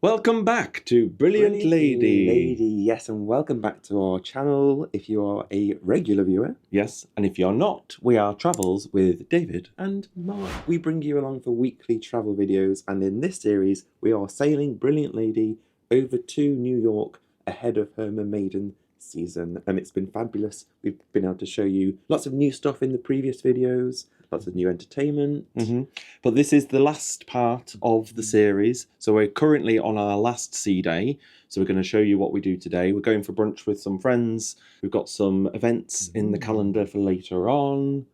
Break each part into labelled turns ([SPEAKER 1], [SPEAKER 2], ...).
[SPEAKER 1] Welcome back to Brilliant Lady.
[SPEAKER 2] Yes, and welcome back to our channel if you are a regular viewer.
[SPEAKER 1] Yes, and if you're not, we are Travels with David
[SPEAKER 2] And Mark. We bring you along for weekly travel videos, and in this series we are sailing Brilliant Lady over to New York ahead of her Mermaiden season, and it's been fabulous. We've been able to show you lots of new stuff in the previous videos, lots of new entertainment.
[SPEAKER 1] But this is the last part of the series, so we're currently on our last sea day. So we're going to show you what we do today. We're going for brunch with some friends. We've got some events in the calendar for later on.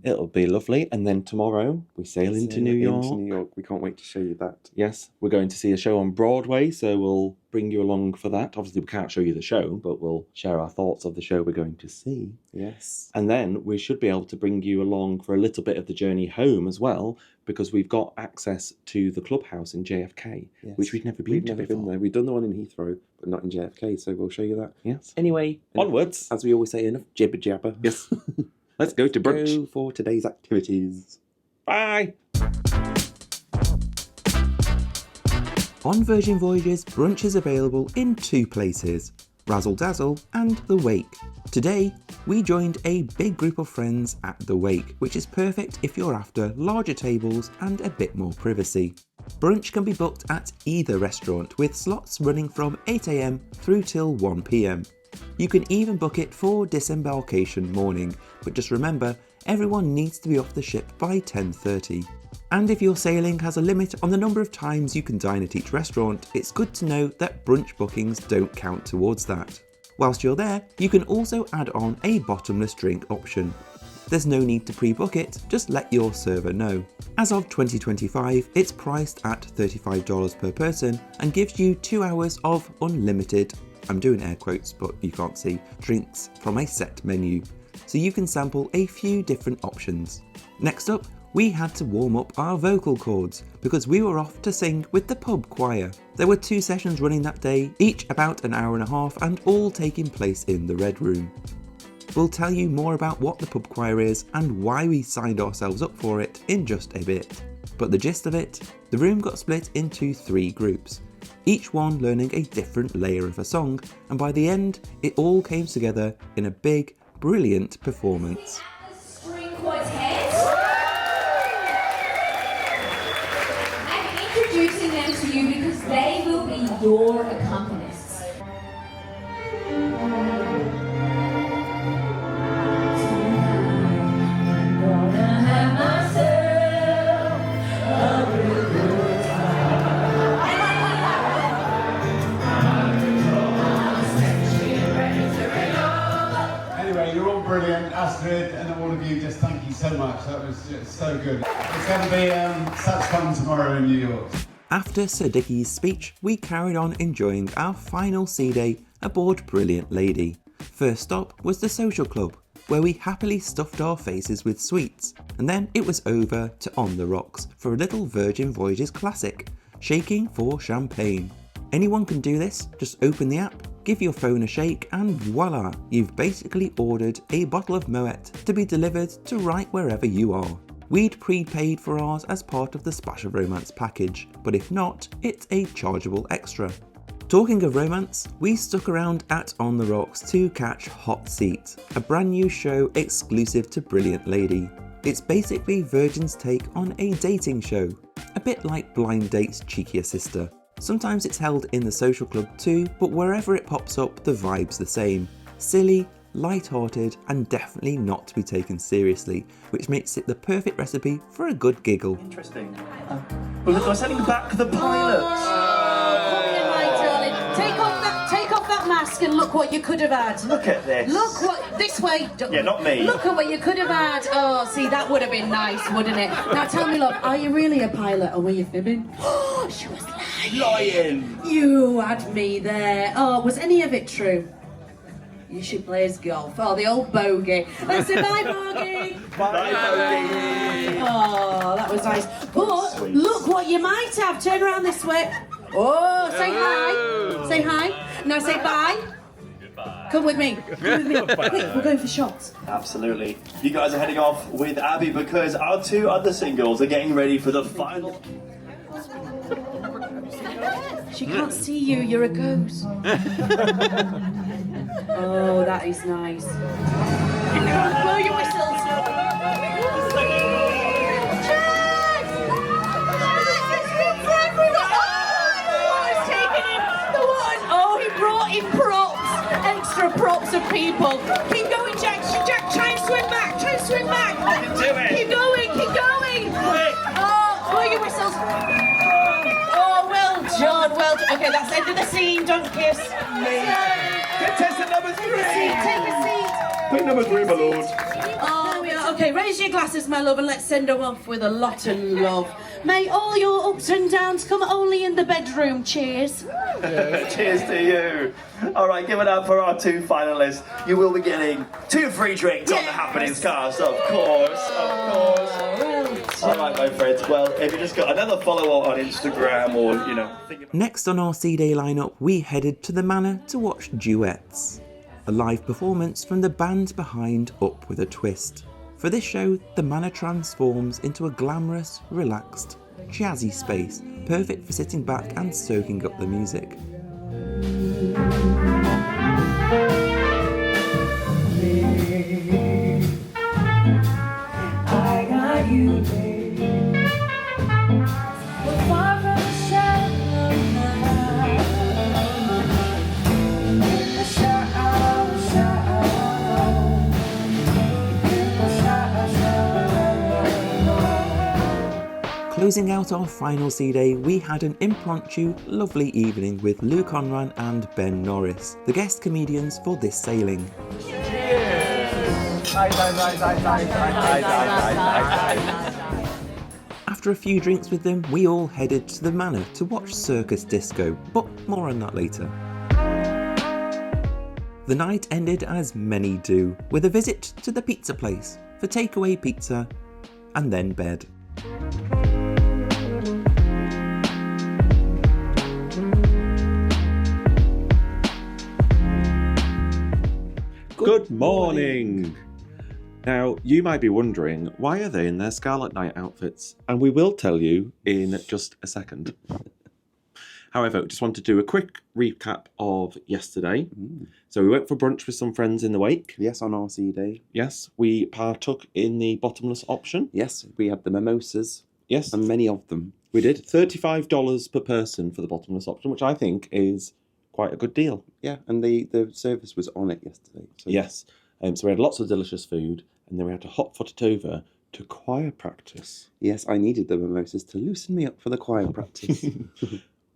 [SPEAKER 1] It'll be lovely. And then tomorrow we sail into New York.
[SPEAKER 2] We can't wait to show you that.
[SPEAKER 1] Yes, we're going to see a show on Broadway, so we'll bring you along for that. Obviously we can't show you the show, but we'll share our thoughts of the show we're going to see.
[SPEAKER 2] Yes.
[SPEAKER 1] And then we should be able to bring you along for a little bit of the journey home as well, because we've got access to the Clubhouse in JFK, which we've never been to before.
[SPEAKER 2] We've done the one in Heathrow, but not in JFK, so we'll show you that.
[SPEAKER 1] Yes.
[SPEAKER 2] Anyway,
[SPEAKER 1] onwards.
[SPEAKER 2] As we always say, enough jibber jabber.
[SPEAKER 1] Yes. Let's go to brunch.
[SPEAKER 2] Go for today's activities.
[SPEAKER 1] Bye.
[SPEAKER 3] On Virgin Voyages, brunch is available in two places, Razzle Dazzle and The Wake. Today, we joined a big group of friends at The Wake, which is perfect if you're after larger tables and a bit more privacy. Brunch can be booked at either restaurant, with slots running from 8 AM through till 1 PM. You can even book it for Disembarkation morning, but just remember, everyone needs to be off the ship by 10:30. And if your sailing has a limit on the number of times you can dine at each restaurant, it's good to know that brunch bookings don't count towards that. Whilst you're there, you can also add on a bottomless drink option. There's no need to pre-book it, just let your server know. As of 2025, it's priced at $35 per person and gives you 2 hours of unlimited, I'm doing air quotes but you can't see, drinks from a set menu, so you can sample a few different options. Next up, we had to warm up our vocal cords because we were off to sing with the pub choir. There were 2 sessions running that day, each about an hour and a half, and all taking place in the Red Room. We'll tell you more about what the pub choir is and why we signed ourselves up for it in just a bit. But the gist of it, the room got split into 3 groups, each one learning a different layer of a song, and by the end, it all came together in a big, brilliant performance.
[SPEAKER 4] Introducing them to you because they will be your accompanists. I'm gonna have myself a real good time.
[SPEAKER 5] Anyway, you're all brilliant, Astrid, and all of you. Just thank you so much. That was just so good. It's going to be such fun tomorrow in New York.
[SPEAKER 3] After Sir Dickie's speech, we carried on enjoying our final sea day aboard Brilliant Lady. First stop was the social club, where we happily stuffed our faces with sweets, and then it was over to On the Rocks for a little Virgin Voyages classic, Shaking for Champagne. Anyone can do this, just open the app, give your phone a shake, and voila, you've basically ordered a bottle of Moet to be delivered to right wherever you are. We'd prepaid for ours as part of the Splash of Romance package, but if not, it's a chargeable extra. Talking of romance, we stuck around at On the Rocks to catch Hot Seat, a brand new show exclusive to Brilliant Lady. It's basically Virgin's take on a dating show, a bit like Blind Date's cheekier sister. Sometimes it's held in the social club too, but wherever it pops up, the vibe's the same. Silly, light-hearted, and definitely not to be taken seriously, which makes it the perfect recipe for a good giggle.
[SPEAKER 6] Interesting. Well, look, I'm sending back the pilots.
[SPEAKER 7] Come here, my darling. Take off that mask and look what you could have had.
[SPEAKER 6] Look at this.
[SPEAKER 7] Look what, this way.
[SPEAKER 6] Yeah, not me.
[SPEAKER 7] Look at what you could have had. Oh, see, that would have been nice, wouldn't it? Now tell me, love, are you really a pilot or were you fibbing? Oh, she was lying.
[SPEAKER 6] Lying.
[SPEAKER 7] You had me there. Oh, was any of it true? You should play as golf. Oh, the old bogey. Let's say bye, bogey.
[SPEAKER 6] Bye, bogey.
[SPEAKER 7] Oh, that was nice. But sweet. Look what you might have. Turn around this way. Oh, say hi. Say hi. Now say bye. Goodbye. Come with me. Quick, we're going for shots.
[SPEAKER 6] Absolutely. You guys are heading off with Abby because our 2 other singles are getting ready for the final.
[SPEAKER 7] She can't see you, you're a ghost. Oh, that is nice. Blow your whistles. Oh, he brought in props, extra props of people. Keep going, Jack. Jack, try and swim back. Try and swim back.
[SPEAKER 6] Do it.
[SPEAKER 7] Keep going, keep going.
[SPEAKER 6] Quick.
[SPEAKER 7] Oh, blow your whistles. Oh, well done, well done. Okay, that's the end of the scene. Don't kiss.
[SPEAKER 6] Contestant number 3.
[SPEAKER 7] Take a seat.
[SPEAKER 6] Pick number 3, my lord.
[SPEAKER 7] Oh, yeah. Okay, raise your glasses, my love, and let's send them off with a lot of love. May all your ups and downs come only in the bedroom. Cheers.
[SPEAKER 6] Cheers to you. All right, give it up for our 2 finalists. You will be getting 2 free drinks on the Happenings cast, of course, of course. All right, my friends. Well, if you just got another follower on Instagram or, you know...
[SPEAKER 3] Next on our C-Day lineup, we headed to the Manor to watch Duets, a live performance from the band behind Up With A Twist. For this show, the Manor transforms into a glamorous, relaxed, jazzy space, perfect for sitting back and soaking up the music.
[SPEAKER 4] I got you, baby. We're far from the shadow of night. In the shadow,
[SPEAKER 3] Closing out our final C-Day, we had an impromptu, lovely evening with Lou Conran and Ben Norris, the guest comedians for this sailing. After a few drinks with them, we all headed to the Manor to watch Circus Disco, but more on that later. The night ended as many do, with a visit to the pizza place for takeaway pizza and then bed.
[SPEAKER 1] Good morning! Now, you might be wondering, why are they in their Scarlet Night outfits? And we will tell you in just a second. However, I just want to do a quick recap of yesterday. So we went for brunch with some friends in the wake.
[SPEAKER 2] Yes, on our C-Day.
[SPEAKER 1] Yes, we partook in the bottomless option.
[SPEAKER 2] Yes, we had the mimosas.
[SPEAKER 1] Yes.
[SPEAKER 2] And many of them.
[SPEAKER 1] We did. $35 per person for the bottomless option, which I think is quite a good deal.
[SPEAKER 2] Yeah, and the service was on it yesterday. So.
[SPEAKER 1] Yes. So we had lots of delicious food, and then we had to hot-foot it over to choir practice.
[SPEAKER 2] Yes, I needed the mimosas to loosen me up for the choir practice.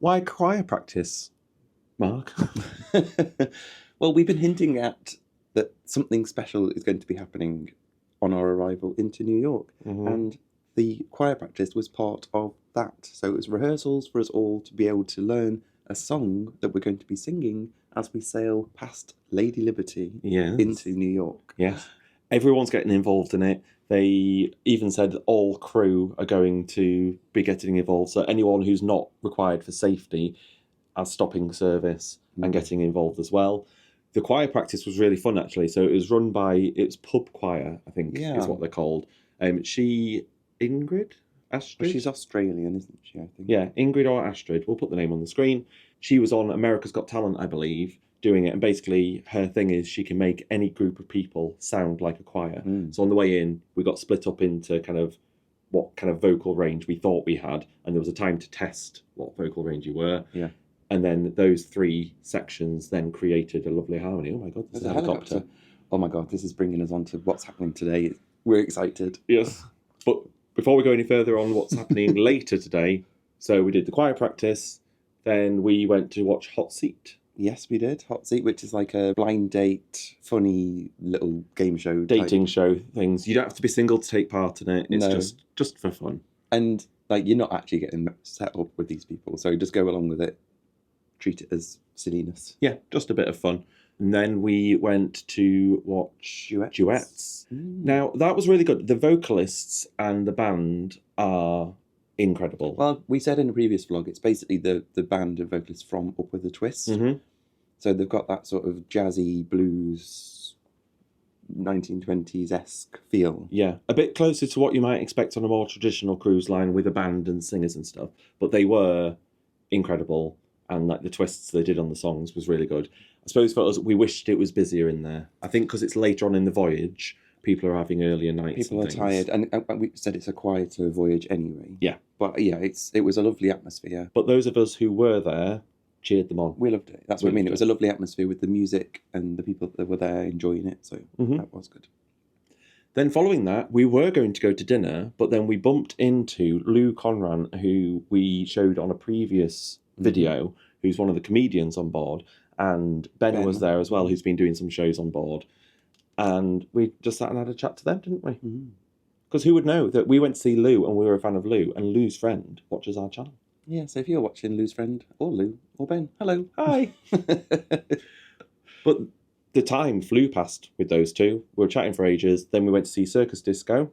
[SPEAKER 1] Why choir practice, Mark?
[SPEAKER 2] Well, we've been hinting at that something special is going to be happening on our arrival into New York. And the choir practice was part of that. So it was rehearsals for us all to be able to learn a song that we're going to be singing as we sail past Lady Liberty into New York.
[SPEAKER 1] Yes. Everyone's getting involved in it. They even said all crew are going to be getting involved. So anyone who's not required for safety as stopping service and getting involved as well. The choir practice was really fun, actually. So it was run by, it's pub choir, I think is what they're called. Ingrid? Astrid?
[SPEAKER 2] She's Australian, isn't she, I think?
[SPEAKER 1] Yeah, Ingrid or Astrid. We'll put the name on the screen. She was on America's Got Talent, I believe, doing it. And basically, her thing is she can make any group of people sound like a choir. So on the way in, we got split up into kind of what kind of vocal range we thought we had. And there was a time to test what vocal range you were.
[SPEAKER 2] Yeah.
[SPEAKER 1] And then those 3 sections then created a lovely harmony. Oh my God, there's a helicopter.
[SPEAKER 2] Oh my God, this is bringing us on to what's happening today. We're excited.
[SPEAKER 1] Yes. But before we go any further on what's happening later today, so we did the choir practice, then we went to watch Hot Seat.
[SPEAKER 2] Yes, we did. Hot Seat, which is like a blind date, funny little game show.
[SPEAKER 1] Dating show things. You don't have to be single to take part in it. It's just for fun.
[SPEAKER 2] And like you're not actually getting set up with these people, so just go along with it. Treat it as silliness.
[SPEAKER 1] Yeah, just a bit of fun. And then we went to watch duets. Now, that was really good. The vocalists and the band are incredible.
[SPEAKER 2] Well, we said in a previous vlog, it's basically the band of vocalists from Up With A Twist. So they've got that sort of jazzy blues 1920s-esque feel.
[SPEAKER 1] Yeah, a bit closer to what you might expect on a more traditional cruise line with a band and singers and stuff. But they were incredible. and like the twists they did on the songs was really good. I suppose for us, we wished it was busier in there. I think because it's later on in the voyage, people are having earlier nights.
[SPEAKER 2] People are tired, and we said it's a quieter voyage anyway.
[SPEAKER 1] Yeah.
[SPEAKER 2] But yeah, it was a lovely atmosphere.
[SPEAKER 1] But those of us who were there cheered them on.
[SPEAKER 2] We loved it. That's what I mean. It was a lovely atmosphere with the music and the people that were there enjoying it. So that was good.
[SPEAKER 1] Then following that, we were going to go to dinner, but then we bumped into Lou Conran, who we showed on a previous video, who's one of the comedians on board. And Ben was there as well, who's been doing some shows on board. And we just sat and had a chat to them, didn't we? Because who would know that we went to see Lou and we were a fan of Lou, and Lou's friend watches our channel.
[SPEAKER 2] Yeah, so if you're watching Lou's friend, or Lou, or Ben, hello.
[SPEAKER 1] Hi. But the time flew past with those two. We were chatting for ages. Then we went to see Circus Disco.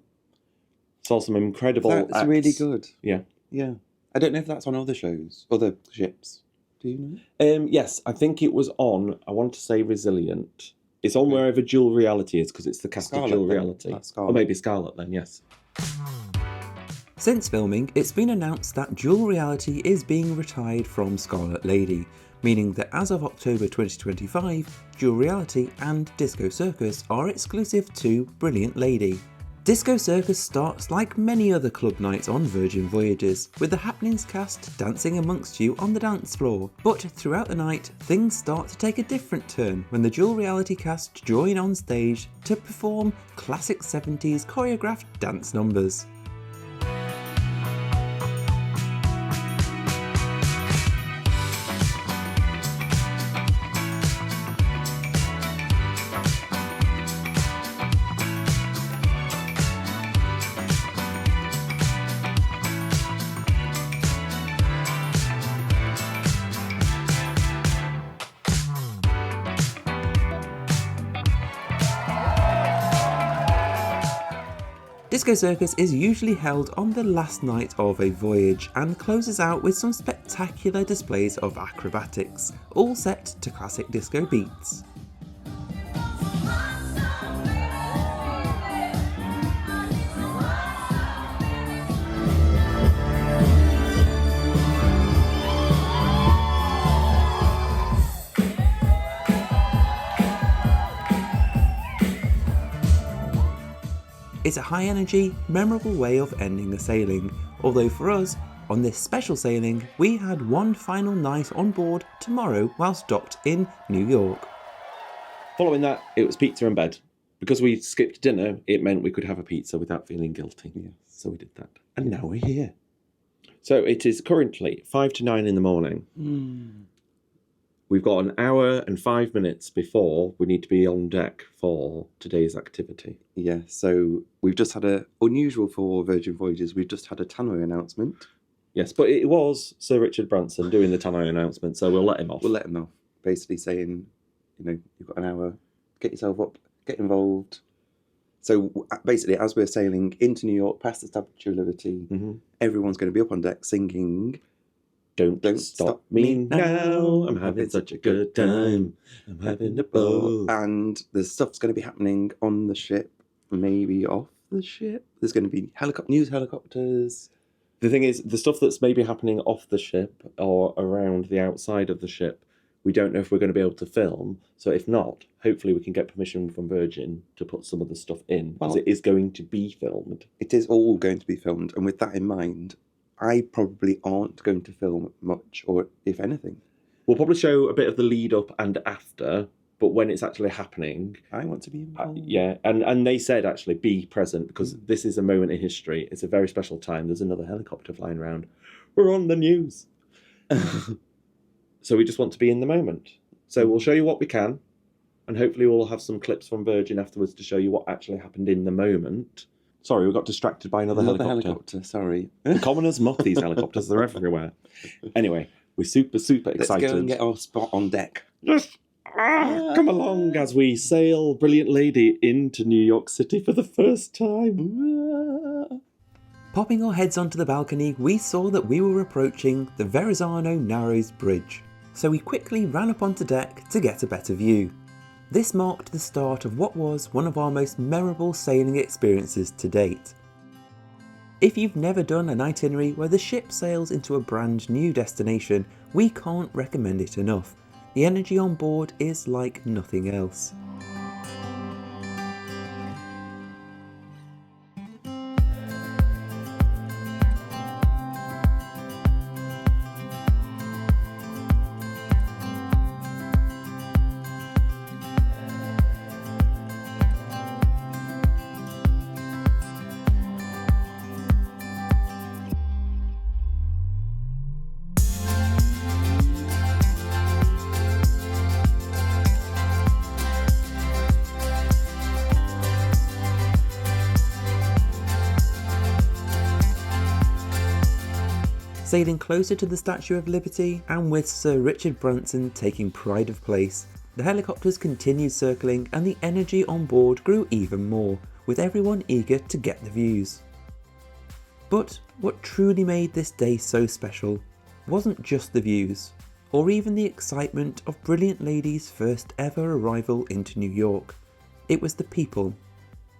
[SPEAKER 1] Saw some incredible
[SPEAKER 2] That's
[SPEAKER 1] acts.
[SPEAKER 2] really good.
[SPEAKER 1] Yeah.
[SPEAKER 2] Yeah. I don't know if that's on other shows, other ships. Do you know?
[SPEAKER 1] Yes, I think it was on, I want to say Resilient. It's on wherever Dual Reality is, because it's the cast
[SPEAKER 2] Scarlet,
[SPEAKER 1] of Dual
[SPEAKER 2] then.
[SPEAKER 1] Reality.
[SPEAKER 2] That's Scarlet.
[SPEAKER 1] Or maybe Scarlet then, yes.
[SPEAKER 3] Since filming, it's been announced that Dual Reality is being retired from Scarlet Lady, meaning that as of October 2025, Dual Reality and Disco Circus are exclusive to Brilliant Lady. Disco Circus starts like many other club nights on Virgin Voyages, with the Happenings cast dancing amongst you on the dance floor. But throughout the night, things start to take a different turn when the Dual Reality cast join on stage to perform classic 70s choreographed dance numbers. Disco Circus is usually held on the last night of a voyage and closes out with some spectacular displays of acrobatics, all set to classic disco beats. It's a high energy, memorable way of ending a sailing, although for us, on this special sailing, we had one final night on board tomorrow whilst docked in New York.
[SPEAKER 1] Following that, it was pizza and bed. Because we skipped dinner, it meant we could have a pizza without feeling guilty.
[SPEAKER 2] Yeah.
[SPEAKER 1] So we did that. And now we're here. So it is currently 5 to 9 in the morning. We've got an hour and 5 minutes before we need to be on deck for today's activity.
[SPEAKER 2] Yeah, so we've just had unusual for Virgin Voyages, we've just had a tannoy announcement.
[SPEAKER 1] Yes, but it was Sir Richard Branson doing the tannoy announcement, so we'll let him off.
[SPEAKER 2] We'll let him off, basically saying, you've got an hour, get yourself up, get involved. So basically, as we're sailing into New York, past the Statue of Liberty, everyone's going to be up on deck singing...
[SPEAKER 1] Don't stop me now. I'm having such a good time. I'm having a ball.
[SPEAKER 2] And there's stuff's going to be happening on the ship, maybe off the ship. There's going to be news helicopters.
[SPEAKER 1] The thing is, the stuff that's maybe happening off the ship or around the outside of the ship, we don't know if we're going to be able to film. So if not, hopefully we can get permission from Virgin to put some of the stuff in, because it is going to be filmed.
[SPEAKER 2] It is all going to be filmed. And with that in mind, I probably aren't going to film much, or if anything.
[SPEAKER 1] We'll probably show a bit of the lead up and after, but when it's actually happening...
[SPEAKER 2] I want to be involved.
[SPEAKER 1] Yeah, and they said actually be present, because this is a moment in history. It's a very special time. There's another helicopter flying around. We're on the news. So we just want to be in the moment. So we'll show you what we can, and hopefully we'll have some clips from Virgin afterwards to show you what actually happened in the moment. Sorry, we got distracted by another helicopter.
[SPEAKER 2] Sorry.
[SPEAKER 1] The commoners muff these helicopters. They're everywhere. Anyway, we're super excited.
[SPEAKER 2] Let's go and get our spot on deck.
[SPEAKER 1] Yes. Come along as we sail Brilliant Lady into New York City for the first time.
[SPEAKER 3] Popping our heads onto the balcony, we saw that we were approaching the Verrazano Narrows Bridge, so we quickly ran up onto deck to get a better view. This marked the start of what was one of our most memorable sailing experiences to date. If you've never done an itinerary where the ship sails into a brand new destination, we can't recommend it enough. The energy on board is like nothing else. Sailing closer to the Statue of Liberty, and with Sir Richard Branson taking pride of place, the helicopters continued circling and the energy on board grew even more, with everyone eager to get the views. But what truly made this day so special wasn't just the views, or even the excitement of Brilliant Lady's first ever arrival into New York. It was the people.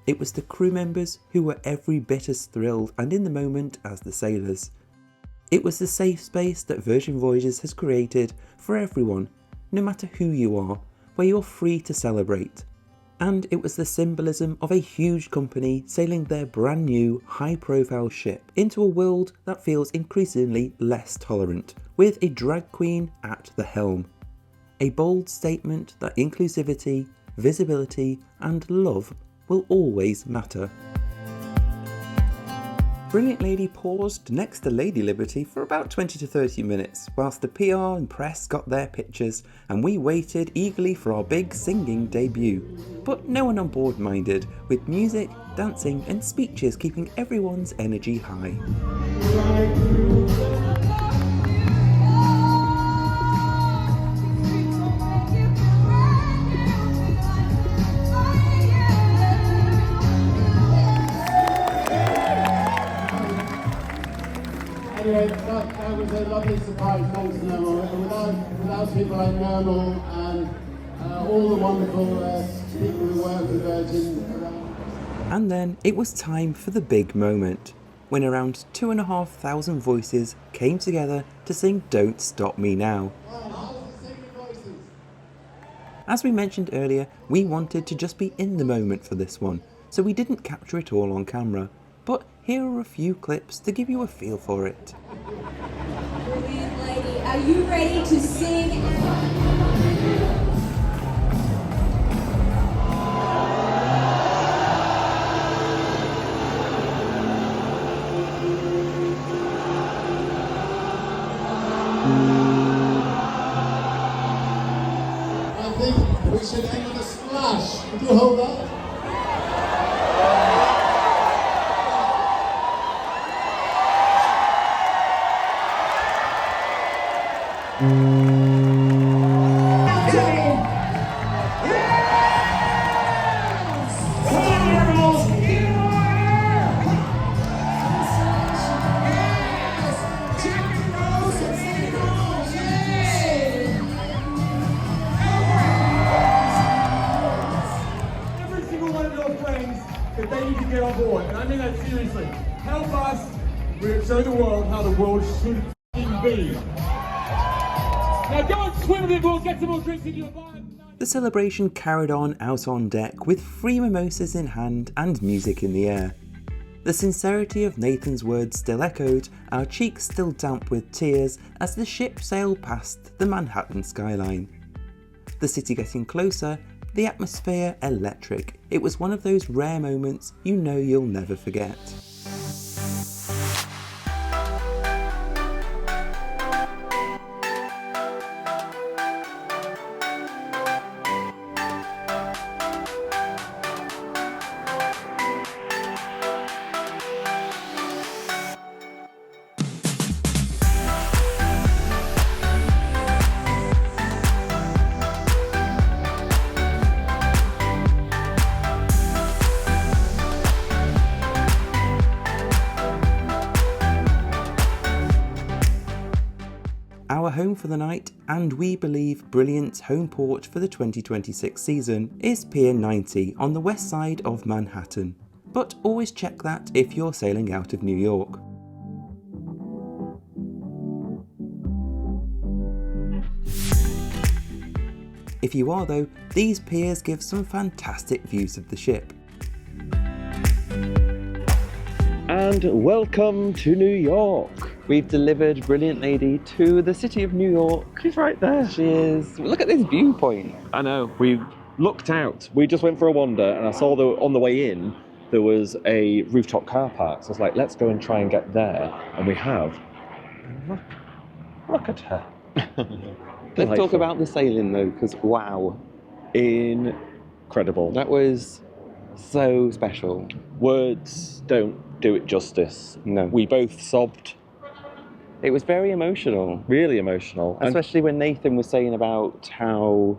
[SPEAKER 3] It was the crew members who were every bit as thrilled and in the moment as the sailors. It was the safe space that Virgin Voyages has created for everyone, no matter who you are, where you're free to celebrate. And it was the symbolism of a huge company sailing their brand new, high-profile ship into a world that feels increasingly less tolerant, with a drag queen at the helm. A bold statement that inclusivity, visibility, and love will always matter. Brilliant Lady paused next to Lady Liberty for about 20 to 30 minutes whilst the PR and press got their pictures and we waited eagerly for our big singing debut. But no one on board minded, with music, dancing and speeches keeping everyone's energy high.
[SPEAKER 5] Anyway, that was a lovely surprise, thanks Nermal. Without people like Nermal and all the wonderful people who work with Virgin around.
[SPEAKER 3] And then it was time for the big moment, when around 2,500 voices came together to sing Don't Stop Me Now. As we mentioned earlier, we wanted to just be in the moment for this one, so we didn't capture it all on camera. But here are a few clips to give you a feel for it.
[SPEAKER 4] Brilliant Lady, are you ready to sing?
[SPEAKER 5] I think we should end with a splash. Would you hold that?
[SPEAKER 8] That they need to get on board, and I mean that seriously. Help us show the world how the world should be. Now go and swim with it, we'll get some more drinks in your bar.
[SPEAKER 3] The celebration carried on out on deck with free mimosas in hand and music in the air. The sincerity of Nathan's words still echoed, our cheeks still damp with tears as the ship sailed past the Manhattan skyline. The city getting closer, the atmosphere electric. It was one of those rare moments you know you'll never forget. Our home for the night, and we believe Brilliant's home port for the 2026 season, is Pier 90 on the west side of Manhattan. but always check that if you're sailing out of New York. If you are though, these piers give some fantastic views of the ship.
[SPEAKER 1] And welcome to New York.
[SPEAKER 2] We've delivered Brilliant Lady to the city of New York.
[SPEAKER 1] She's right there.
[SPEAKER 2] She is. Look at this viewpoint.
[SPEAKER 1] I know. We looked out. We just went for a wander, and I saw on the way in there was a rooftop car park. So I was like, let's go and try and get there, and we have. And look at her.
[SPEAKER 2] Let's talk about the sailing though, because wow,
[SPEAKER 1] incredible.
[SPEAKER 2] that was so special.
[SPEAKER 1] Words don't do it justice.
[SPEAKER 2] No.
[SPEAKER 1] We both sobbed.
[SPEAKER 2] It was very emotional.
[SPEAKER 1] Really emotional.
[SPEAKER 2] Especially when Nathan was saying about how,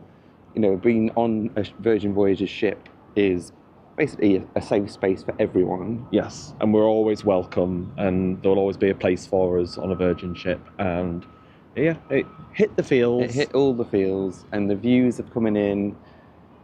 [SPEAKER 2] you know, being on a Virgin Voyages ship is basically a safe space for everyone.
[SPEAKER 1] Yes, and we're always welcome, and there will always be a place for us on a Virgin ship. And yeah, it hit the feels.
[SPEAKER 2] It hit all the feels, and the views of coming in,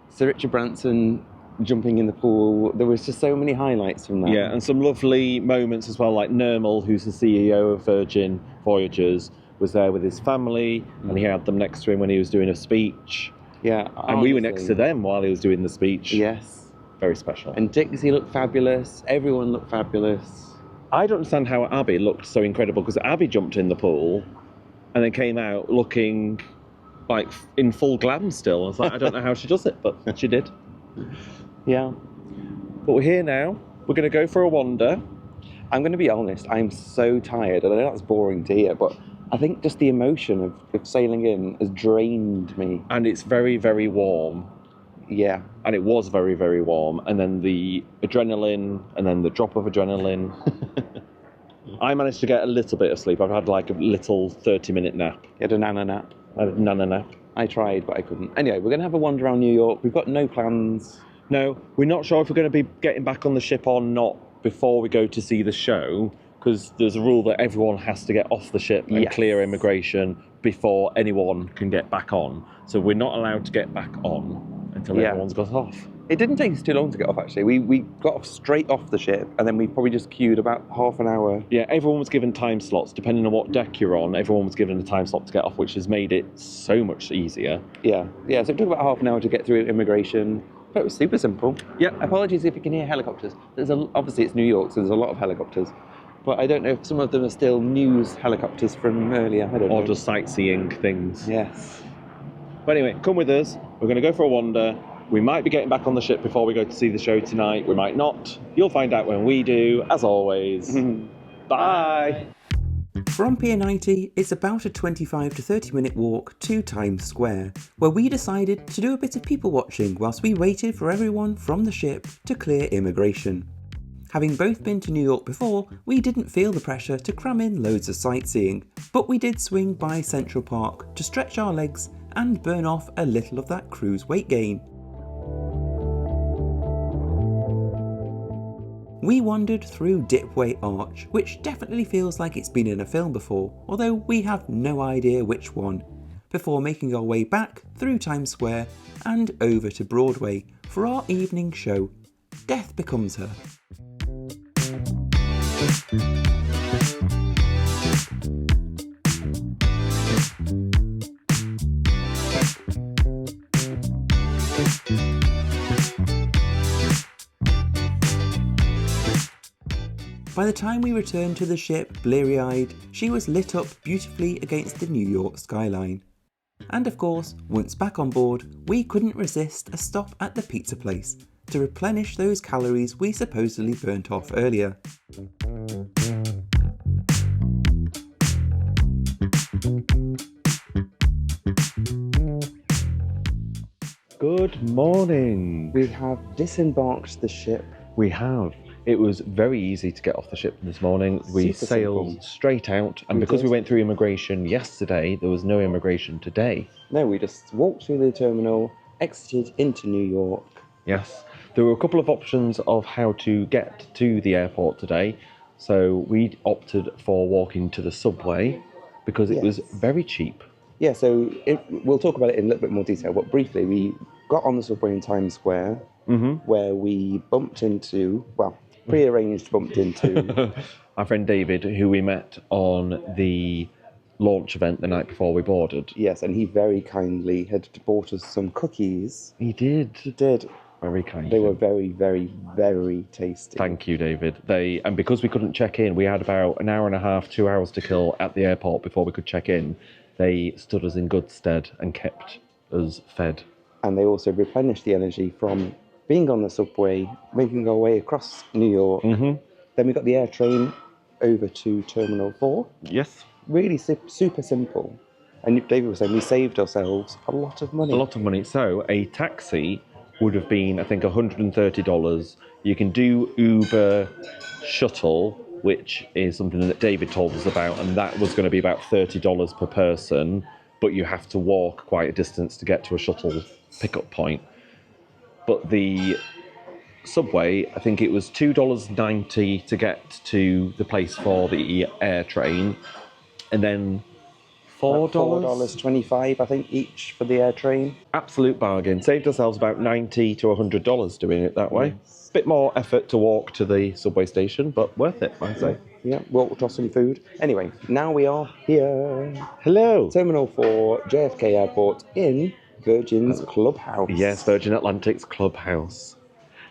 [SPEAKER 2] Sir Richard Branson jumping in the pool. There was just so many highlights from that.
[SPEAKER 1] Yeah, and some lovely moments as well, like Nermal, who's the CEO of Virgin Voyages, was there with his family, and he had them next to him when he was doing a speech.
[SPEAKER 2] Yeah,
[SPEAKER 1] and we were next to them while he was doing the speech.
[SPEAKER 2] Yes.
[SPEAKER 1] Very special.
[SPEAKER 2] And Dixie looked fabulous. Everyone looked fabulous.
[SPEAKER 1] I don't understand how Abby looked so incredible, because Abby jumped in the pool and then came out looking like in full glam still. I was like, I don't know how she does it, but she did.
[SPEAKER 2] Yeah.
[SPEAKER 1] But we're here now. We're going to go for a wander.
[SPEAKER 2] I'm going to be honest, I'm so tired. And I know that's boring to hear, but I think just the emotion of sailing in has drained me.
[SPEAKER 1] And it's very, very warm.
[SPEAKER 2] Yeah.
[SPEAKER 1] And it was very, very warm. And then the adrenaline, and then the drop of adrenaline. I managed to get a little bit of sleep. I've had like a little 30-minute nap.
[SPEAKER 2] You had a nana nap?
[SPEAKER 1] I had a nana nap.
[SPEAKER 2] I tried, but I couldn't. Anyway, we're going to have a wander around New York. We've got no plans.
[SPEAKER 1] No, we're not sure if we're going to be getting back on the ship or not before we go to see the show, because there's a rule that everyone has to get off the ship and clear immigration before anyone can get back on. So we're not allowed to get back on until everyone's got off.
[SPEAKER 2] It didn't take us too long to get off, actually. We got off straight off the ship, and then we probably just queued about half an hour.
[SPEAKER 1] Yeah, everyone was given time slots. Depending on what deck you're on, everyone was given a time slot to get off, which has made it so much easier.
[SPEAKER 2] Yeah, so it took about half an hour to get through immigration. But it was super simple.
[SPEAKER 1] Yeah.
[SPEAKER 2] Apologies if you can hear helicopters. Obviously, it's New York, so there's a lot of helicopters. But I don't know if some of them are still news helicopters from earlier. I don't know.
[SPEAKER 1] Or just sightseeing things.
[SPEAKER 2] Yes.
[SPEAKER 1] But anyway, come with us. We're going to go for a wander. We might be getting back on the ship before we go to see the show tonight. We might not. You'll find out when we do, as always. Bye!
[SPEAKER 3] From Pier 90, it's about a 25 to 30 minute walk to Times Square, where we decided to do a bit of people watching whilst we waited for everyone from the ship to clear immigration. Having both been to New York before, we didn't feel the pressure to cram in loads of sightseeing, but we did swing by Central Park to stretch our legs and burn off a little of that cruise weight gain. We wandered through Dipway Arch, which definitely feels like it's been in a film before, although we have no idea which one, before making our way back through Times Square and over to Broadway for our evening show, Death Becomes Her. By the time we returned to the ship, bleary-eyed, she was lit up beautifully against the New York skyline. And of course, once back on board, we couldn't resist a stop at the pizza place to replenish those calories we supposedly burnt off earlier.
[SPEAKER 1] Good morning.
[SPEAKER 2] We have disembarked the ship.
[SPEAKER 1] We have. It was very easy to get off the ship this morning. We
[SPEAKER 2] Super
[SPEAKER 1] sailed
[SPEAKER 2] simple.
[SPEAKER 1] straight out, and because we went through immigration yesterday, there was no immigration today.
[SPEAKER 2] No, we just walked through the terminal, exited into New York.
[SPEAKER 1] Yes. There were a couple of options of how to get to the airport today. So we opted for walking to the subway because it was very cheap.
[SPEAKER 2] Yeah, so we'll talk about it in a little bit more detail, but briefly, we got on the subway in Times Square, where we bumped into, well, prearranged bumped into
[SPEAKER 1] our friend David, who we met on the launch event the night before we boarded.
[SPEAKER 2] Yes, and he very kindly had bought us some cookies.
[SPEAKER 1] He did.
[SPEAKER 2] He did.
[SPEAKER 1] Very kind.
[SPEAKER 2] They were very, very, very tasty.
[SPEAKER 1] Thank you, David. And because we couldn't check in, we had about an hour and a half, 2 hours to kill at the airport before we could check in. They stood us in good stead and kept us fed.
[SPEAKER 2] And they also replenished the energy from being on the subway, making our way across New York. Then we got the air train over to Terminal 4.
[SPEAKER 1] Yes.
[SPEAKER 2] Really super simple. And David was saying we saved ourselves a lot of money.
[SPEAKER 1] A lot of money. So a taxi would have been, I think, $130. You can do Uber Shuttle, which is something that David told us about, and that was going to be about $30 per person, but you have to walk quite a distance to get to a shuttle pickup point. But the subway, I think it was $2.90 to get to the place for the air train, and then
[SPEAKER 2] $4.25, I think, each for the air train.
[SPEAKER 1] Absolute bargain. Saved ourselves about $90 to $100 doing it that way.
[SPEAKER 2] Yes.
[SPEAKER 1] Bit more effort to walk to the subway station, but worth it, I say.
[SPEAKER 2] Yeah, walked off some food. Anyway, now we are here.
[SPEAKER 1] Hello.
[SPEAKER 2] Terminal 4, JFK Airport in Virgin's Clubhouse.
[SPEAKER 1] Yes, Virgin Atlantic's Clubhouse.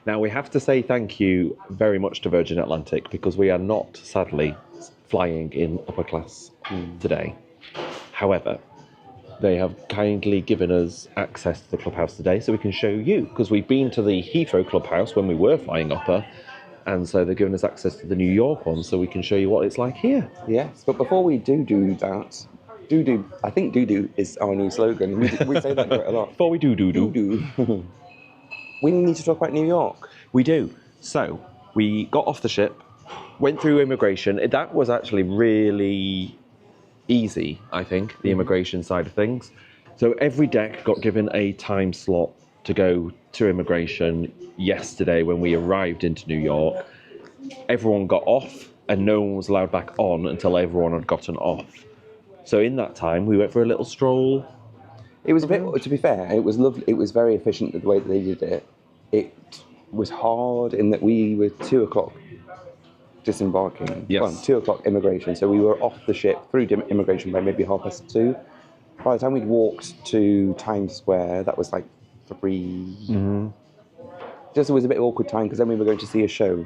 [SPEAKER 1] Now, we have to say thank you very much to Virgin Atlantic because we are not, sadly, flying in upper class today. However, they have kindly given us access to the Clubhouse today so we can show you, because we've been to the Heathrow Clubhouse when we were flying upper, and so they've given us access to the New York one so we can show you what it's like here.
[SPEAKER 2] Yes, but before we do that, I think do is our new slogan. We say that quite a lot.
[SPEAKER 1] Before we do.
[SPEAKER 2] We need to talk about New York.
[SPEAKER 1] We do. So, we got off the ship, went through immigration. That was actually really easy, I think, the immigration side of things. So every deck got given a time slot to go to immigration yesterday when we arrived into New York. Everyone got off and no one was allowed back on until everyone had gotten off. So in that time, we went for a little stroll.
[SPEAKER 2] It was a bit, to be fair, it was lovely. It was very efficient the way that they did it. It was hard in that we were 2 o'clock disembarking.
[SPEAKER 1] Yes.
[SPEAKER 2] Well, 2 o'clock immigration. So we were off the ship through immigration by maybe 2:30. By the time we'd walked to Times Square, that was like 3. Just it was a bit awkward time because then we were going to see a show.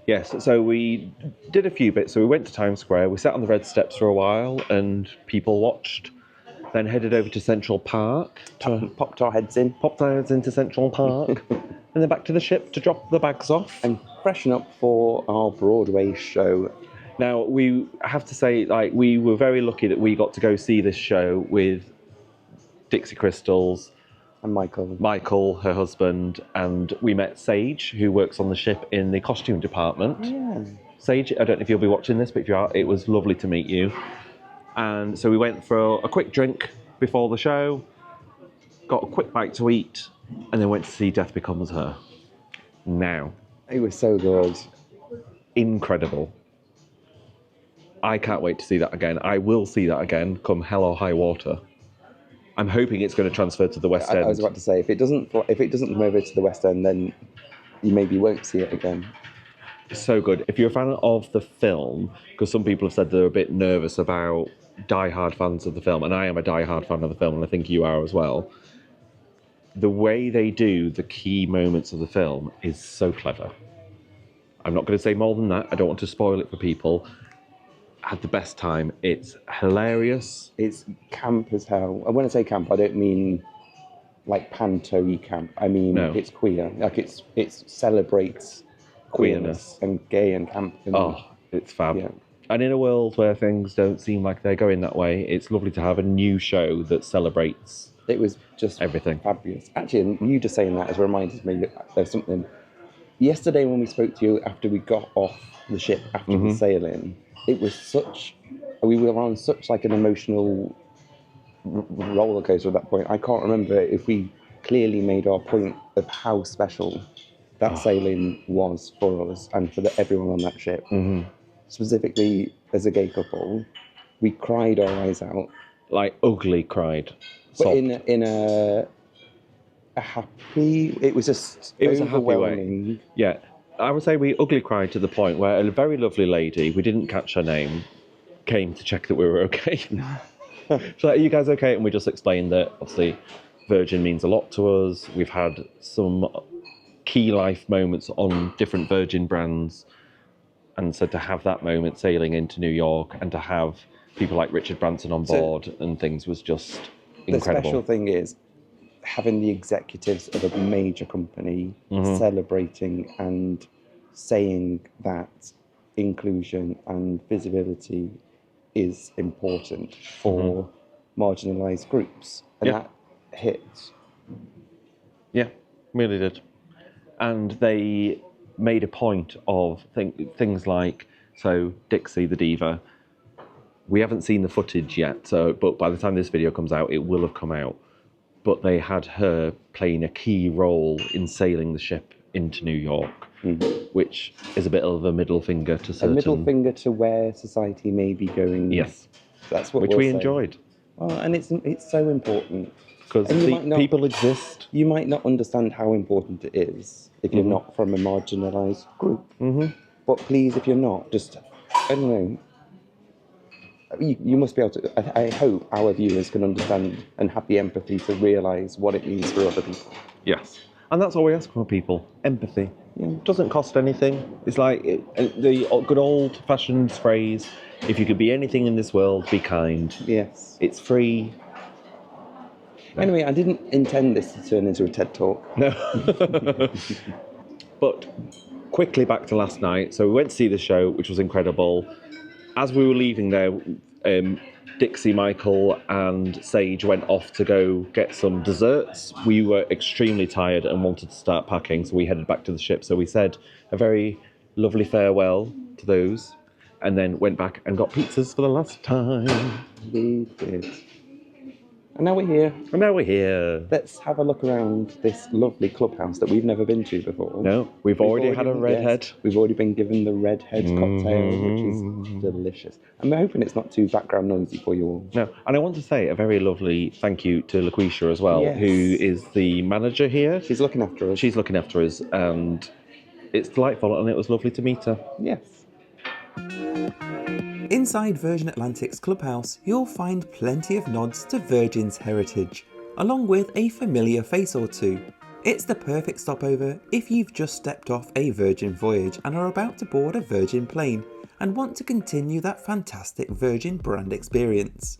[SPEAKER 1] Yes, so we did a few bits. So we went to Times Square, we sat on the red steps for a while and people watched, then headed over to Central Park.
[SPEAKER 2] Popped our heads in.
[SPEAKER 1] Popped our heads into Central Park and then back to the ship to drop the bags off.
[SPEAKER 2] And freshen up for our Broadway show.
[SPEAKER 1] Now, we have to say, like, we were very lucky that we got to go see this show with Dixie Crystals,
[SPEAKER 2] And
[SPEAKER 1] Michael, her husband, and we met Sage, who works on the ship in the costume department.
[SPEAKER 2] Yeah.
[SPEAKER 1] Sage, I don't know if you'll be watching this, but if you are, it was lovely to meet you. And so we went for a quick drink before the show, got a quick bite to eat, and then went to see Death Becomes Her. Now.
[SPEAKER 2] It was so good.
[SPEAKER 1] Incredible. I can't wait to see that again. I will see that again, come hell or high water. I'm hoping it's going to transfer to the West End.
[SPEAKER 2] I was about to say, if it doesn't come over to the West End, then you maybe won't see it again.
[SPEAKER 1] So good. If you're a fan of the film, because some people have said they're a bit nervous about die-hard fans of the film, and I am a die-hard fan of the film, and I think you are as well. The way they do the key moments of the film is so clever. I'm not going to say more than that. I don't want to spoil it for people. Had the best time. It's hilarious.
[SPEAKER 2] It's camp as hell. And when I say camp, I don't mean like panto-y camp. I mean It's queer. Like it celebrates queerness and gay and camp. And,
[SPEAKER 1] it's fab.
[SPEAKER 2] Yeah.
[SPEAKER 1] And in a world where things don't seem like they're going that way, it's lovely to have a new show that celebrates.
[SPEAKER 2] It was just
[SPEAKER 1] everything.
[SPEAKER 2] Fabulous. Actually, and you just saying that has reminded me that there's something. Yesterday when we spoke to you after we got off the ship after the sailing, it was we were on such like an emotional roller coaster at that point. I can't remember if we clearly made our point of how special that sailing was for us and for everyone on that ship. Specifically as a gay couple, we cried our eyes out.
[SPEAKER 1] Like ugly cried.
[SPEAKER 2] But in a a happy. It was just
[SPEAKER 1] It was a happy way.
[SPEAKER 2] overwhelming.
[SPEAKER 1] Yeah, I would say we ugly cried to the point where a very lovely lady, we didn't catch her name, came to check that we were okay. She's like, are you guys okay? And we just explained that obviously Virgin means a lot to us. We've had some key life moments on different Virgin brands, and so to have that moment sailing into New York and to have people like Richard Branson on board and things was just incredible.
[SPEAKER 2] The special thing is having the executives of a major company celebrating and saying that inclusion and visibility is important for marginalised groups, and that hit.
[SPEAKER 1] Yeah, really did. And they made a point of things like, so Dixie the diva, we haven't seen the footage yet, but by the time this video comes out, it will have come out. But they had her playing a key role in sailing the ship into New York, which is a bit of a middle finger to certain...
[SPEAKER 2] A middle finger to where society may be going.
[SPEAKER 1] Yes.
[SPEAKER 2] That's what
[SPEAKER 1] which
[SPEAKER 2] we'll
[SPEAKER 1] we
[SPEAKER 2] say.
[SPEAKER 1] enjoyed.
[SPEAKER 2] Well, and it's so important.
[SPEAKER 1] Because people exist.
[SPEAKER 2] You might not understand how important it is if you're not from a marginalised group. But please, if you're not, just, I don't know, you must be able to, I hope our viewers can understand and have the empathy to realise what it means for other people.
[SPEAKER 1] Yes. And that's all we ask for people, empathy. It doesn't cost anything. It's like the good old-fashioned phrase, if you could be anything in this world, be kind.
[SPEAKER 2] Yes.
[SPEAKER 1] It's free.
[SPEAKER 2] Anyway, I didn't intend this to turn into a TED Talk.
[SPEAKER 1] No. But quickly back to last night. So we went to see the show, which was incredible. As we were leaving there, Dixie, Michael and Sage went off to go get some desserts. We were extremely tired and wanted to start packing, so we headed back to the ship. So we said a very lovely farewell to those and then went back and got pizzas for the last time.
[SPEAKER 2] We did. And now we're here. Let's have a look around this lovely clubhouse that we've never been to before.
[SPEAKER 1] No, we've already had a redhead.
[SPEAKER 2] Yes, we've already been given the redhead cocktail, which is delicious. I'm hoping it's not too background noisy for you all.
[SPEAKER 1] No, and I want to say a very lovely thank you to LaQuisha as well, who is the manager here.
[SPEAKER 2] She's looking after us.
[SPEAKER 1] She's looking after us, and it's delightful, and it was lovely to meet her.
[SPEAKER 2] Yes.
[SPEAKER 3] Inside Virgin Atlantic's Clubhouse, you'll find plenty of nods to Virgin's heritage, along with a familiar face or two. It's the perfect stopover if you've just stepped off a Virgin voyage and are about to board a Virgin plane and want to continue that fantastic Virgin brand experience.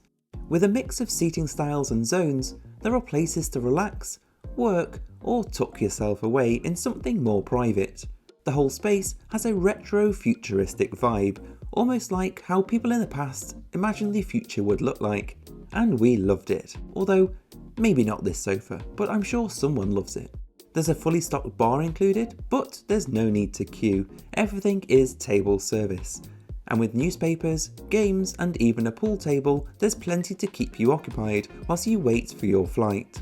[SPEAKER 3] With a mix of seating styles and zones, there are places to relax, work, or tuck yourself away in something more private. The whole space has a retro futuristic vibe, almost like how people in the past imagined the future would look like. And we loved it, although maybe not this sofa, but I'm sure someone loves it. There's a fully stocked bar included, but there's no need to queue, everything is table service. And with newspapers, games and even a pool table, there's plenty to keep you occupied whilst you wait for your flight.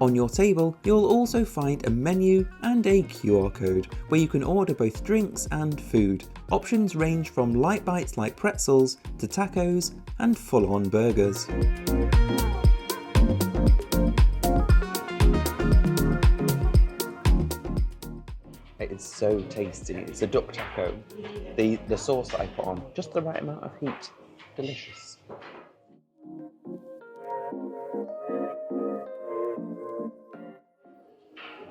[SPEAKER 3] On your table, you'll also find a menu and a QR code where you can order both drinks and food. Options range from light bites like pretzels to tacos and full-on burgers.
[SPEAKER 2] It is so tasty. It's a duck taco. The sauce that I put on, just the right amount of heat. Delicious.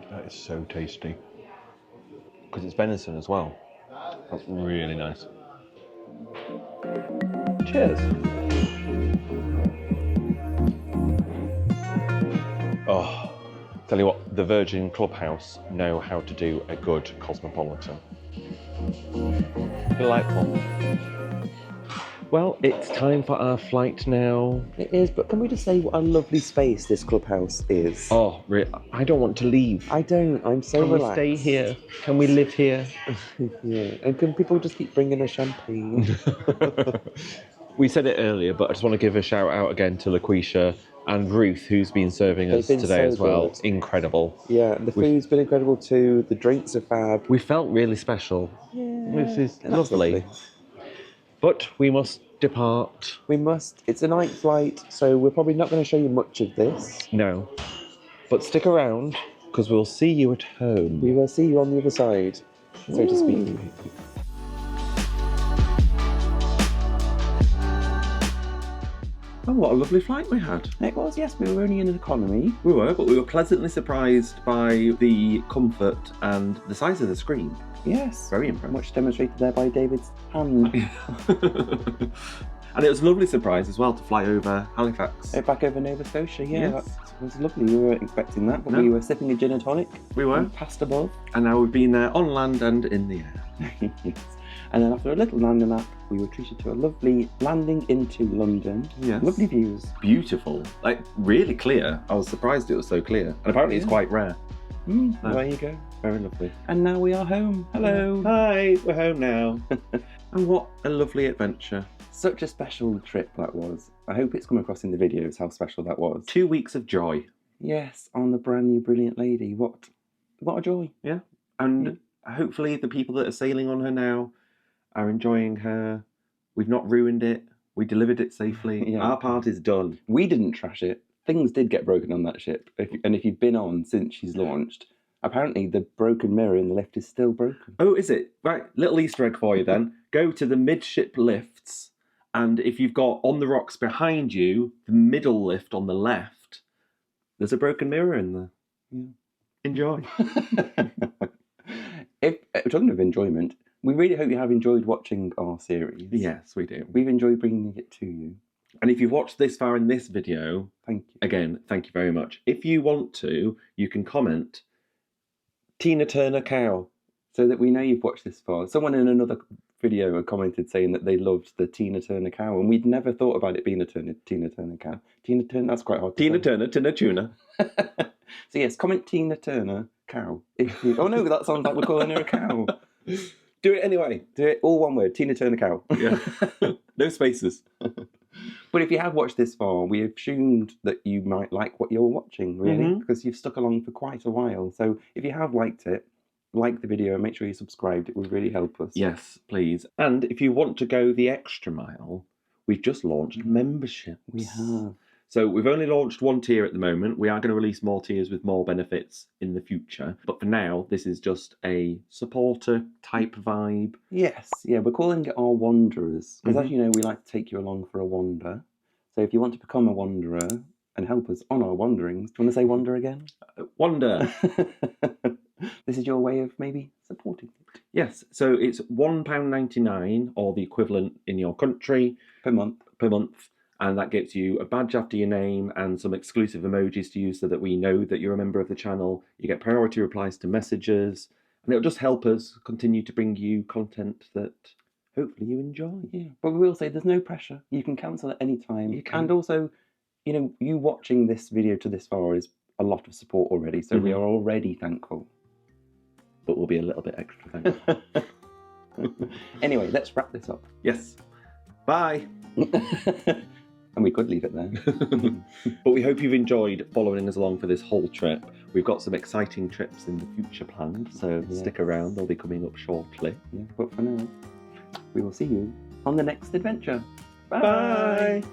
[SPEAKER 1] That is so tasty. Because it's venison as well. That's really nice. Cheers. Oh, tell you what, the Virgin Clubhouse know how to do a good cosmopolitan. Delightful. Well, it's time for our flight now.
[SPEAKER 2] It is, but can we just say what a lovely space this clubhouse is?
[SPEAKER 1] Oh, I don't want to leave.
[SPEAKER 2] I don't. I'm so relaxed.
[SPEAKER 1] Can we stay here? Can we live here?
[SPEAKER 2] Yeah. And can people just keep bringing us champagne?
[SPEAKER 1] We said it earlier, but I just want to give a shout out again to LaQuisha and Ruth, who's been serving us today as well. Good. Incredible.
[SPEAKER 2] Yeah, the food's been incredible too. The drinks are fab.
[SPEAKER 1] We felt really special.
[SPEAKER 2] Yeah.
[SPEAKER 1] This is lovely. But we must depart.
[SPEAKER 2] We must. It's a night flight, so we're probably not going to show you much of this.
[SPEAKER 1] No. But stick around, because we'll see you at home.
[SPEAKER 2] We will see you on the other side, so to speak.
[SPEAKER 1] Oh, what a lovely flight we had.
[SPEAKER 2] It was, yes, we were only in an economy.
[SPEAKER 1] We were, but we were pleasantly surprised by the comfort and the size of the screen.
[SPEAKER 2] Yes.
[SPEAKER 1] Very impressive.
[SPEAKER 2] Much demonstrated there by David's hand.
[SPEAKER 1] And it was a lovely surprise as well to fly over Halifax.
[SPEAKER 2] Back over Nova Scotia, yeah.
[SPEAKER 1] Yes.
[SPEAKER 2] That was lovely. We weren't expecting that, but
[SPEAKER 1] No.
[SPEAKER 2] we were sipping a gin and tonic.
[SPEAKER 1] We were.
[SPEAKER 2] And passed above.
[SPEAKER 1] And now we've been there on land and in the air.
[SPEAKER 2] Yes. And then after a little landing up, we were treated to a lovely landing into London.
[SPEAKER 1] Yes.
[SPEAKER 2] Lovely views.
[SPEAKER 1] Beautiful. Like, really clear. I was surprised it was so clear. And apparently it's quite rare.
[SPEAKER 2] Well, there you go.
[SPEAKER 1] Very lovely.
[SPEAKER 2] And now we are home. Hello.
[SPEAKER 1] Hi, we're home now. And what a lovely adventure.
[SPEAKER 2] Such a special trip that was. I hope it's come across in the videos how special that was.
[SPEAKER 1] 2 weeks of joy.
[SPEAKER 2] Yes, on the brand new Brilliant Lady. What a joy.
[SPEAKER 1] Yeah. And hopefully the people that are sailing on her now are enjoying her. We've not ruined it. We delivered it safely.
[SPEAKER 2] Yeah.
[SPEAKER 1] Our part is done.
[SPEAKER 2] We didn't trash it. Things did get broken on that ship. If you've been on since she's launched, apparently the broken mirror in the lift is still broken.
[SPEAKER 1] Oh, is it? Right, little Easter egg for you then. Go to the midship lifts, and if you've got on the rocks behind you, the middle lift on the left, there's a broken mirror in there.
[SPEAKER 2] Yeah.
[SPEAKER 1] Enjoy.
[SPEAKER 2] If talking of enjoyment, we really hope you have enjoyed watching our series.
[SPEAKER 1] Yes, we do.
[SPEAKER 2] We've enjoyed bringing it to you.
[SPEAKER 1] And if you've watched this far in this video,
[SPEAKER 2] Thank you.
[SPEAKER 1] again, thank you very much. If you want to, you can comment Tina Turner cow.
[SPEAKER 2] So that we know you've watched this far. Someone in another video had commented saying that they loved the Tina Turner cow, and we'd never thought about it being a Tina Turner cow. Tina Turner, that's quite hard to
[SPEAKER 1] Tina
[SPEAKER 2] say.
[SPEAKER 1] Turner, Tina Tuna.
[SPEAKER 2] So yes, comment Tina Turner cow. Oh no, that sounds like we're calling her a cow.
[SPEAKER 1] Do it anyway.
[SPEAKER 2] Do it all one word, Tina Turner cow.
[SPEAKER 1] Yeah. No spaces.
[SPEAKER 2] But if you have watched this far, we assumed that you might like what you're watching, really, because you've stuck along for quite a while. So if you have liked it, like the video and make sure you subscribed. It would really help us.
[SPEAKER 1] Yes, please. And if you want to go the extra mile, we've just launched memberships.
[SPEAKER 2] We have.
[SPEAKER 1] So we've only launched one tier at the moment. We are going to release more tiers with more benefits in the future. But for now, this is just a supporter type vibe.
[SPEAKER 2] Yes, yeah, we're calling it our Wanderers. Because as you know, we like to take you along for a wander. So if you want to become a wanderer and help us on our wanderings, do you want to say wander again?
[SPEAKER 1] Wander.
[SPEAKER 2] This is your way of maybe supporting it.
[SPEAKER 1] Yes, so it's £1.99 or the equivalent in your country
[SPEAKER 2] Per month.
[SPEAKER 1] And that gets you a badge after your name and some exclusive emojis to use so that we know that you're a member of the channel. You get priority replies to messages, and it'll just help us continue to bring you content that hopefully you enjoy.
[SPEAKER 2] Yeah, but we will say there's no pressure. You can cancel at any time.
[SPEAKER 1] You can.
[SPEAKER 2] And also, you know, you watching this video to this far is a lot of support already, so we are already thankful.
[SPEAKER 1] But we'll be a little bit extra thankful.
[SPEAKER 2] Anyway, let's wrap this up.
[SPEAKER 1] Yes. Bye.
[SPEAKER 2] And we could leave it there.
[SPEAKER 1] But we hope you've enjoyed following us along for this whole trip. We've got some exciting trips in the future planned, so stick around. They'll be coming up shortly.
[SPEAKER 2] Yeah, but for now, we will see you on the next adventure. Bye.
[SPEAKER 1] Bye.